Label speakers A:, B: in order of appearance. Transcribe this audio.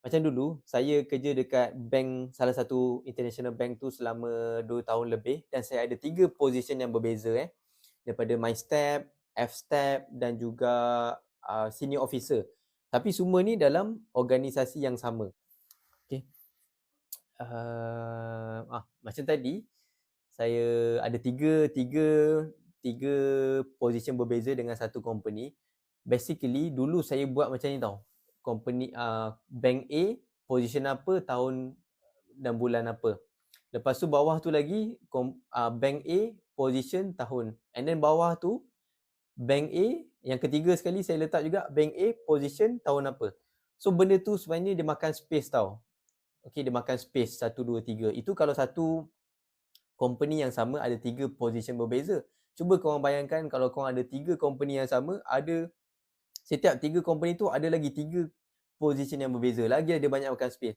A: Macam dulu, saya kerja dekat bank, salah satu international bank tu selama 2 tahun lebih dan saya ada 3 position yang berbeza daripada my step, F step dan juga senior officer. Tapi semua ni dalam organisasi yang sama. Okey. Macam tadi, saya ada tiga position berbeza dengan satu company. Basically dulu saya buat macam ni tau. Company bank A position apa, tahun dan bulan apa. Lepas tu bawah tu lagi bank A position tahun. And then bawah tu bank A yang ketiga sekali saya letak juga bank A position tahun apa. So benda tu sebenarnya dia makan space tau. Okay, dia makan space 1, 2, 3. Itu kalau satu company yang sama ada 3 position berbeza. Cuba korang bayangkan kalau korang ada 3 company yang sama, ada setiap 3 company tu ada lagi 3 position yang berbeza. Lagi ada banyak makan space.